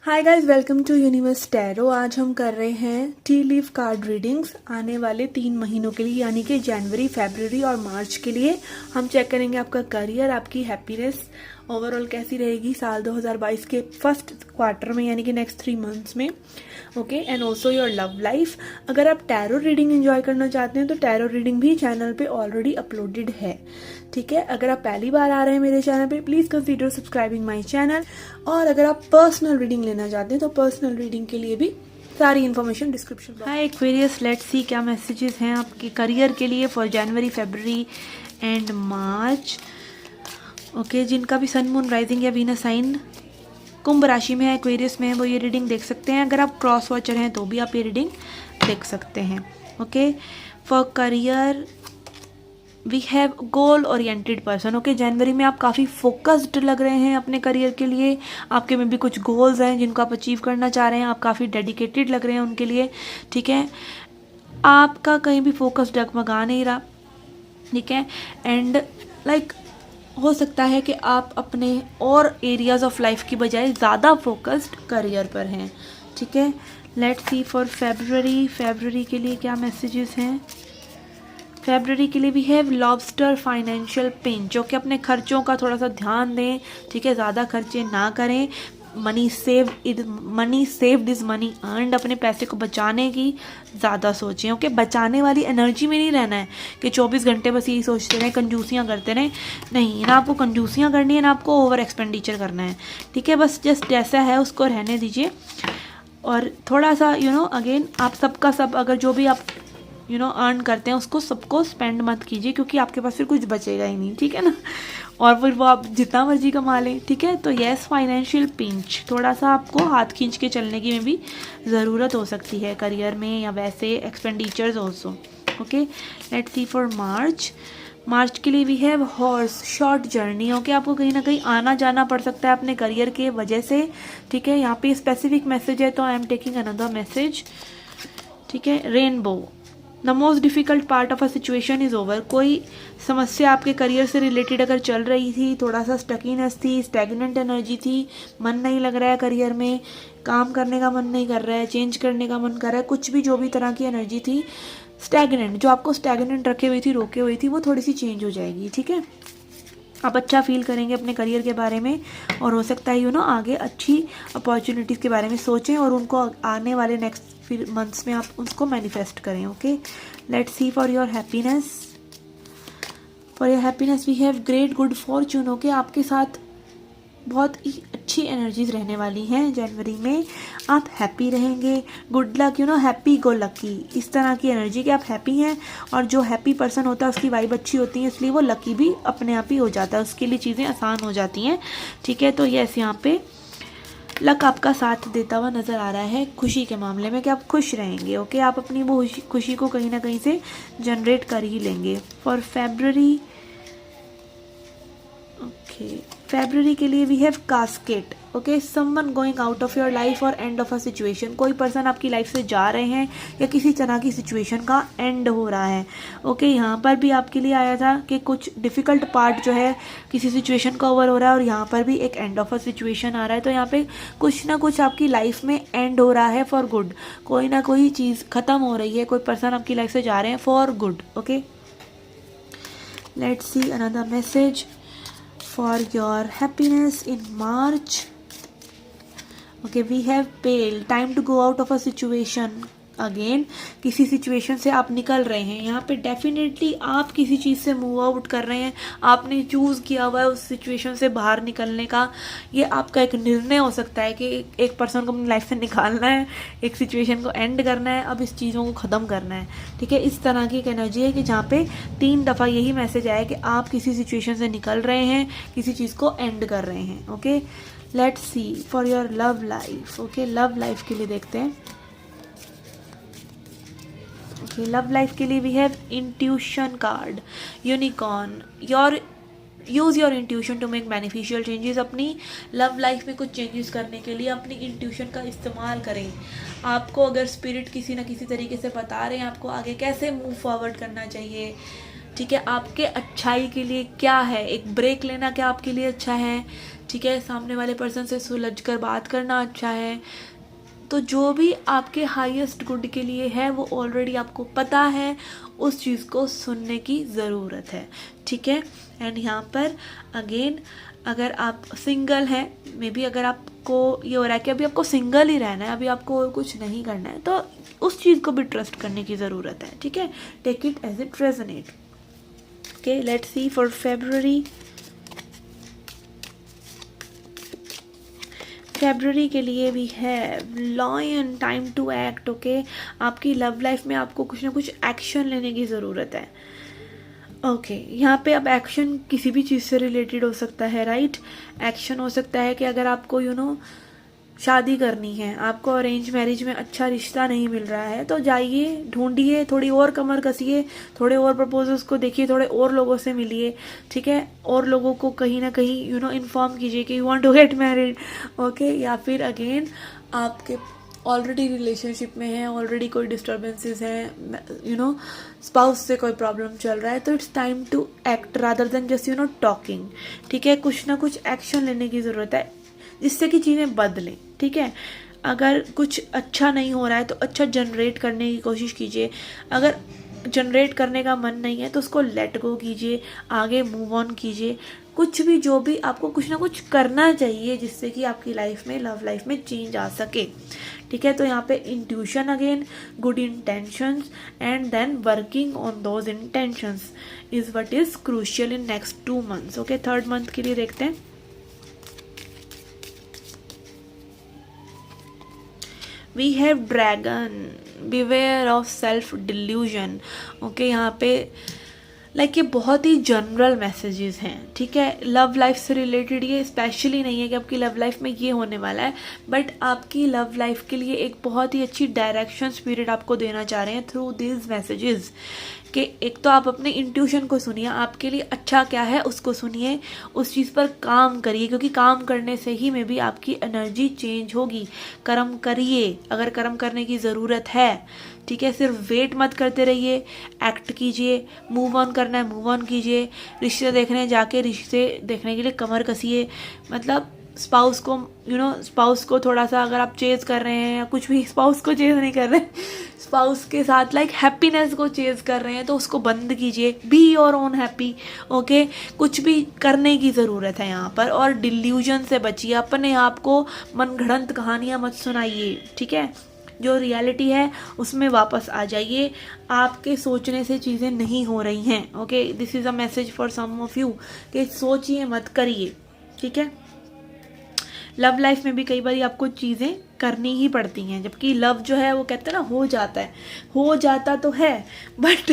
Hi guys, welcome to universe tarot. आज हम कर रहे हैं टी लीफ कार्ड रीडिंग्स आने वाले 3 महीनों के लिए, यानी कि जनवरी, फरवरी और मार्च के लिए। हम चेक करेंगे आपका करियर, आपकी हैप्पीनेस ओवरऑल कैसी रहेगी साल 2022 के फर्स्ट क्वार्टर में, यानी कि नेक्स्ट 3 मंथ्स में। Okay, and also your love life. अगर आप टैरो रीडिंग एंजॉय करना चाहते हैं तो टैरो रीडिंग भी चैनल पे ऑलरेडी अपलोडेड है। ठीक है, अगर आप पहली बार आ रहे हैं मेरे चैनल पे, please consider subscribing my channel. और अगर आप पर्सनल रीडिंग लेना चाहते हैं तो पर्सनल रीडिंग के लिए भी सारी information description box. Hi Aquarius, let's see क्या मैसेजेस हैं आपके करियर के लिए for January, February and March. Okay, जिनका भी सन, मून, राइजिंग या वीनस साइन कुंभ राशि में है, एक्वेरियस में है, वो ये रीडिंग देख सकते हैं। अगर आप क्रॉस वॉचर हैं तो भी आप ये रीडिंग देख सकते हैं। Okay, for career we have goal oriented person. Okay, जनवरी में आप काफ़ी फोकस्ड लग रहे हैं अपने करियर के लिए। आपके में भी कुछ गोल्स हैं जिनको आप अचीव करना चाह रहे हैं। आप काफ़ी डेडिकेटेड लग रहे हैं उनके लिए। ठीक है, आपका कहीं भी फोकस डगमगा नहीं रहा। ठीक है, एंड लाइक हो सकता है कि आप अपने और एरियाज ऑफ लाइफ की बजाय ज़्यादा फोकस्ड करियर पर हैं। ठीक है, लेट्स सी फॉर फरवरी के लिए क्या मैसेजेस हैं। फरवरी के लिए भी है लॉबस्टर फाइनेंशियल पिंच। जो कि अपने खर्चों का थोड़ा सा ध्यान दें। ठीक है, ज़्यादा खर्चे ना करें। Money saved is money earned. अपने पैसे को बचाने की ज़्यादा सोचें। ओके, बचाने वाली एनर्जी में नहीं रहना है कि 24 घंटे बस यही सोचते रहें, कंजूसियाँ करते रहें। नहीं, ना आपको कंजूसियाँ करनी है, ना आपको ओवर एक्सपेंडिचर करना है। ठीक है, बस जस्ट जैसा है उसको रहने दीजिए। और थोड़ा सा अगेन आप सबका सब, अगर जो भी आप अर्न करते हैं उसको सबको स्पेंड मत कीजिए, क्योंकि आपके पास फिर कुछ बचेगा ही नहीं। ठीक है ना, और फिर वो आप जितना मर्जी कमा लें। ठीक है, तो यस, फाइनेंशियल पिंच, थोड़ा सा आपको हाथ खींच के चलने की में भी ज़रूरत हो सकती है करियर में, या वैसे expenditures also. Okay, let's see for March के लिए भी है हॉर्स शॉर्ट जर्नी। ओके, आपको कहीं ना कहीं आना जाना पड़ सकता है अपने करियर के वजह से। ठीक है, यहाँ पे स्पेसिफिक मैसेज है तो I am taking another message. ठीक है, rainbow, the most difficult part of a situation is over. कोई समस्या आपके करियर से रिलेटेड अगर चल रही थी, थोड़ा सा स्टकीनेस थी, स्टैग्नेंट एनर्जी थी, मन नहीं लग रहा है करियर में, काम करने का मन नहीं कर रहा है, चेंज करने का मन कर रहा है, कुछ भी जो भी तरह की एनर्जी थी स्टैग्नेंट, जो आपको स्टैग्नेंट रखे हुई थी, रोके हुई थी, वो थोड़ी सी चेंज हो जाएगी। ठीक है, आप अच्छा फील करेंगे अपने करियर के बारे में, और हो सकता है आगे अच्छी अपॉर्चुनिटीज़ के बारे में सोचें और उनको आने वाले नेक्स्ट फिर मंथ्स में आप उसको मैनिफेस्ट करें। Okay, let's see for your happiness we have great good fortune. Okay, आपके साथ बहुत ही अच्छी एनर्जीज रहने वाली हैं जनवरी में। आप हैप्पी रहेंगे, good luck, happy go lucky, इस तरह की एनर्जी कि आप हैप्पी हैं। और जो हैप्पी पर्सन होता है उसकी वाइब अच्छी होती है, इसलिए वो लकी भी अपने आप ही हो जाता है, उसके लिए चीज़ें आसान हो जाती हैं। ठीक है, तो यस, यहाँ पे लक आपका साथ देता हुआ नज़र आ रहा है खुशी के मामले में, कि आप खुश रहेंगे। ओके, आप अपनी वो खुशी को कहीं ना कहीं से जनरेट कर ही लेंगे। फॉर फरवरी के लिए we have casket. Okay, someone going out of your life और एंड ऑफ अ सिचुएशन। कोई पर्सन आपकी लाइफ से जा रहे हैं या किसी तरह की सिचुएशन का एंड हो रहा है। ओके, यहाँ पर भी आपके लिए आया था कि कुछ डिफ़िकल्ट पार्ट जो है किसी सिचुएशन का ओवर हो रहा है, और यहाँ पर भी एक एंड ऑफ अ सिचुएशन आ रहा है। तो यहाँ पे कुछ ना कुछ आपकी लाइफ में एंड हो रहा है फॉर गुड। कोई ना कोई चीज़ ख़त्म हो रही है, कोई पर्सन आपकी लाइफ से जा रहे हैं for good. Okay, let's see another message for your happiness in March. Okay, we have pale, time to go out of a situation again। किसी सिचुएशन से आप निकल रहे हैं, यहाँ पे डेफिनेटली आप किसी चीज़ से मूव आउट कर रहे हैं। आपने चूज़ किया हुआ है उस सिचुएशन से बाहर निकलने का। ये आपका एक निर्णय हो सकता है कि एक पर्सन को अपनी लाइफ से निकालना है, एक सिचुएशन को एंड करना है, अब इस चीज़ों को ख़त्म करना है। ठीक है, इस तरह की एक एनर्जी है कि जहाँ पे 3 दफ़ा यही मैसेज आया कि आप किसी सिचुएशन से निकल रहे हैं, किसी चीज़ को एंड कर रहे हैं। Okay, let's see for your love life. Okay, love life के लिए देखते हैं। ओके, लव लाइफ के लिए we have intuition card, unicorn. Use your intuition to make beneficial changes. अपनी लव लाइफ में कुछ चेंजेस करने के लिए अपनी इंट्यूशन का इस्तेमाल करें। आपको अगर स्पिरिट किसी ना किसी तरीके से बता रहे हैं आपको आगे कैसे मूव फॉरवर्ड करना चाहिए। ठीक है, आपके अच्छाई के लिए क्या है, एक ब्रेक लेना क्या आपके लिए अच्छा है। ठीक है, सामने वाले पर्सन से सुलझ कर बात करना अच्छा है। तो जो भी आपके हाईएस्ट गुड के लिए है वो ऑलरेडी आपको पता है, उस चीज़ को सुनने की ज़रूरत है, ठीक है। एंड यहाँ पर अगेन अगर आप सिंगल हैं, मे बी अगर आपको ये हो रहा है कि अभी आपको सिंगल ही रहना है, अभी आपको और कुछ नहीं करना है, तो उस चीज़ को भी ट्रस्ट करने की ज़रूरत है, ठीक है। Take it as it resonate. Okay, let's see for February के लिए भी है lion, time to act. Okay, आपकी लव लाइफ में आपको कुछ ना कुछ एक्शन लेने की ज़रूरत है। ओके, यहाँ पे अब एक्शन किसी भी चीज़ से रिलेटेड हो सकता है, राइट। एक्शन हो सकता है कि अगर आपको शादी करनी है, आपको अरेंज मैरिज में अच्छा रिश्ता नहीं मिल रहा है, तो जाइए, ढूंढिए, थोड़ी और कमर कसिए, थोड़े और प्रपोजल्स को देखिए, थोड़े और लोगों से मिलिए, ठीक है। और लोगों को कहीं ना कहीं इन्फॉर्म कीजिए कि you want to get married. Okay, या फिर अगेन आपके ऑलरेडी रिलेशनशिप में है, ऑलरेडी कोई डिस्टर्बेंसेस हैं, स्पाउस से कोई प्रॉब्लम चल रहा है, तो it's time to act rather than just talking, ठीक है। कुछ ना कुछ एक्शन लेने की ज़रूरत है जिससे कि चीज़ें बदलें, ठीक है। अगर कुछ अच्छा नहीं हो रहा है तो अच्छा जनरेट करने की कोशिश कीजिए। अगर जनरेट करने का मन नहीं है तो उसको लेट गो कीजिए, आगे मूव ऑन कीजिए। कुछ भी जो भी आपको कुछ ना कुछ करना चाहिए जिससे कि आपकी लाइफ में, लव लाइफ में चेंज आ सके, ठीक है। तो यहाँ पे intuition again, good intentions and then working on those intentions is what is crucial in next 2 months। Okay, 3rd month के लिए देखते हैं। We have dragon, beware of self delusion. Okay, यहाँ पे ये बहुत ही जनरल मैसेजेस हैं, ठीक है। लव लाइफ से रिलेटेड ये स्पेशली नहीं है कि आपकी लव लाइफ में ये होने वाला है, बट आपकी लव लाइफ के लिए एक बहुत ही अच्छी डायरेक्शन स्पिरिट आपको देना चाह रहे हैं थ्रू दिस मैसेजेस। कि एक तो आप अपने इंट्यूशन को सुनिए, आपके लिए अच्छा क्या है उसको सुनिए, उस चीज़ पर काम करिए, क्योंकि काम करने से ही में भी आपकी एनर्जी चेंज होगी। कर्म करिए अगर कर्म करने की ज़रूरत है, ठीक है। सिर्फ वेट मत करते रहिए, एक्ट कीजिए। मूव ऑन करना है, मूव ऑन कीजिए। रिश्ते देखने जाके रिश्ते देखने के लिए कमर कसिए। मतलब स्पाउस को थोड़ा सा अगर आप चेज कर रहे हैं, या कुछ भी स्पाउस को चेज नहीं कर रहे, स्पाउस के साथ हैप्पीनेस को चेज कर रहे हैं, तो उसको बंद कीजिए। Be your own happy. Okay, कुछ भी करने की ज़रूरत है यहाँ पर। और डिल्यूजन से बचिए, अपने आप को मनगढ़ंत कहानियाँ मत सुनाइए, ठीक है। जो रियलिटी है उसमें वापस आ जाइए। आपके सोचने से चीज़ें नहीं हो रही हैं। Okay, this is a message for some of you कि सोचिए मत, करिए, ठीक है। लव लाइफ में भी कई बार आपको चीज़ें करनी ही पड़ती हैं, जबकि लव जो है वो कहते हैं ना, हो जाता तो है, बट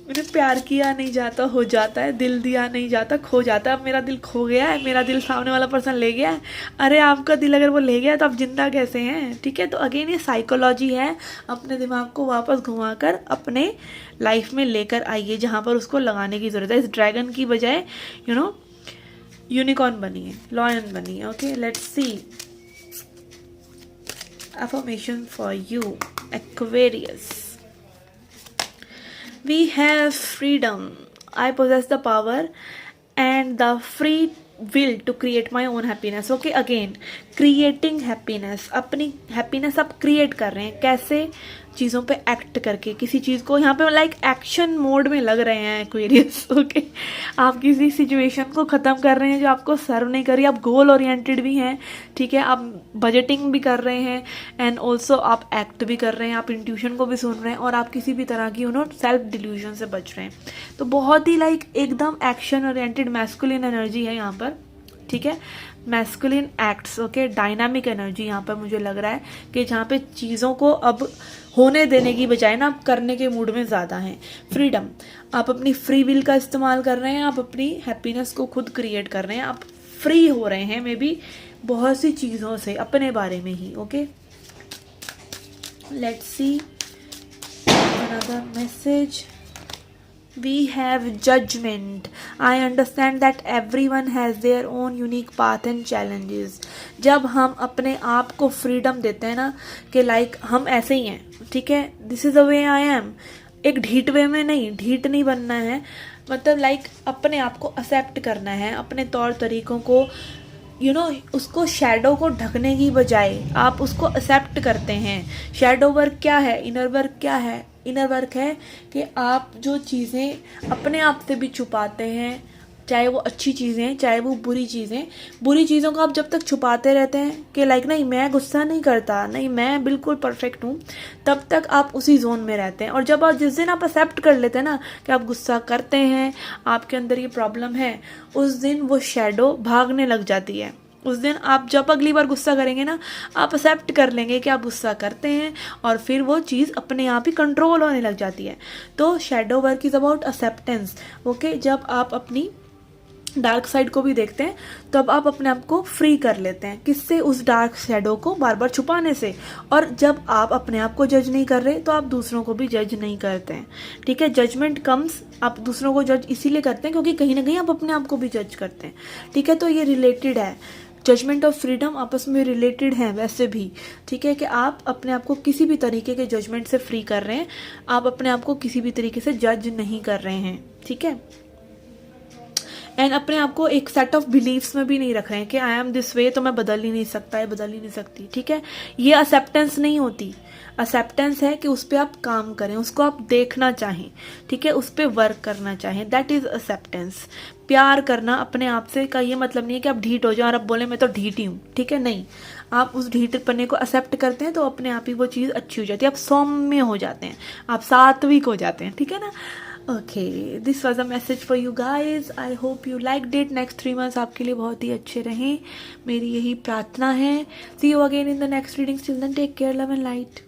मैंने प्यार किया नहीं जाता, हो जाता है। दिल दिया नहीं जाता, खो जाता है। अब मेरा दिल खो गया है, मेरा दिल सामने वाला पर्सन ले गया है। अरे आपका दिल अगर वो ले गया तो आप जिंदा कैसे हैं, ठीक है। तो अगेन ये साइकोलॉजी है, अपने दिमाग को वापस घुमाकर अपने लाइफ में लेकर आइए जहाँ पर उसको लगाने की ज़रूरत है। इस ड्रैगन की बजाय यूनिकॉर्न बनिए, लॉयन बनिए। Okay, let's C affirmation for you Aquarius. We have freedom. I possess the power and the free will to create my own happiness. Okay, again, creating happiness. अपनी happiness आप create कर रहे हैं, कैसे? चीज़ों पे एक्ट करके, किसी चीज़ को यहाँ पे एक्शन मोड में लग रहे हैं एक्वेरियस। ओके, आप किसी सिचुएशन को ख़त्म कर रहे हैं जो आपको सर्व नहीं कर रही। आप गोल ओरिएंटेड भी हैं, ठीक है। आप बजटिंग भी कर रहे हैं एंड ऑल्सो आप एक्ट भी कर रहे हैं, आप इंट्यूशन को भी सुन रहे हैं, और आप किसी भी तरह की सेल्फ डिल्यूजन से बच रहे हैं। तो बहुत ही एकदम एक्शन ओरिएंटेड मैस्कुलिन एनर्जी है यहाँ पर, ठीक है। Masculine acts, okay, dynamic energy यहाँ पर मुझे लग रहा है कि जहाँ पे चीज़ों को अब होने देने की बजाय ना आप करने के मूड में ज़्यादा हैं। फ्रीडम, आप अपनी फ्री विल का इस्तेमाल कर रहे हैं, आप अपनी हैप्पीनेस को खुद क्रिएट कर रहे हैं, आप फ्री हो रहे हैं मे बी बहुत सी चीज़ों से अपने बारे में ही। Okay, let's see another message. We have judgment. I understand that everyone has their own unique path and challenges. जब हम अपने आप को फ्रीडम देते हैं ना कि हम ऐसे ही हैं, ठीक है, this is the way I am, एक ढीठ वे में नहीं, ढीठ नहीं बनना है, मतलब अपने आप को एक्सेप्ट करना है, अपने तौर तरीक़ों को उसको शैडो को ढकने की बजाय आप उसको एक्सेप्ट करते हैं। शैडो वर्क क्या है, इनर वर्क क्या है? इनर वर्क है कि आप जो चीज़ें अपने आप से भी छुपाते हैं, चाहे वो अच्छी चीज़ें चाहे वो बुरी चीज़ों को आप जब तक छुपाते रहते हैं कि लाइक नहीं मैं गुस्सा नहीं करता, नहीं मैं बिल्कुल परफेक्ट हूँ, तब तक आप उसी जोन में रहते हैं। और जब आप जिस दिन आप एक्सेप्ट कर लेते हैं ना कि आप गुस्सा करते हैं, आपके अंदर ये प्रॉब्लम है, उस दिन वो शैडो भागने लग जाती है। उस दिन आप जब अगली बार गुस्सा करेंगे ना, आप एक्सेप्ट कर लेंगे कि आप गुस्सा करते हैं और फिर वो चीज़ अपने आप ही कंट्रोल होने लग जाती है। तो shadow work is about acceptance. Okay, जब आप अपनी डार्क साइड को भी देखते हैं तब आप अपने आप को फ्री कर लेते हैं। किससे? उस डार्क शैडो को बार बार छुपाने से। और जब आप अपने आप को जज नहीं कर रहे तो आप दूसरों को भी जज नहीं करते हैं। ठीक है, जजमेंट कम्स, आप दूसरों को जज इसीलिए करते हैं क्योंकि कहीं ना कहीं आप अपने आप को भी जज करते हैं। ठीक है, तो ये रिलेटेड है, जजमेंट और फ्रीडम आपस में रिलेटेड हैं वैसे भी। ठीक है, कि आप अपने आप को किसी भी तरीके के जजमेंट से फ्री कर रहे हैं, आप अपने आप को किसी भी तरीके से जज नहीं कर रहे हैं। ठीक है, एंड अपने आप को एक सेट ऑफ बिलीव्स में भी नहीं रख रहे हैं कि आई एम दिस वे तो मैं बदल ही नहीं सकता, ये बदल ही नहीं सकती। ठीक है, ये एक्सेप्टेंस नहीं होती। एक्सेप्टेंस है कि उस पर आप काम करें, उसको आप देखना चाहें। ठीक है, उस पर वर्क करना चाहें, दैट इज एक्सेप्टेंस। प्यार करना अपने आप से का ये मतलब नहीं है कि आप ढीठ हो जाओ और आप बोले मैं तो ढीठ ही हूँ। ठीक है, नहीं, आप उस ढीठपने को एक्सेप्ट करते हैं तो अपने आप ही वो चीज़ अच्छी हो जाती है, आप सौम्य हो जाते हैं, आप सात्विक हो जाते हैं। ठीक है ना। Okay, this was a message for you guys. I hope you liked it. Next 3 months आपके लिए बहुत ही अच्छे रहें, मेरी यही प्रार्थना है। See you again in the next readings. Till then, take care, love and light.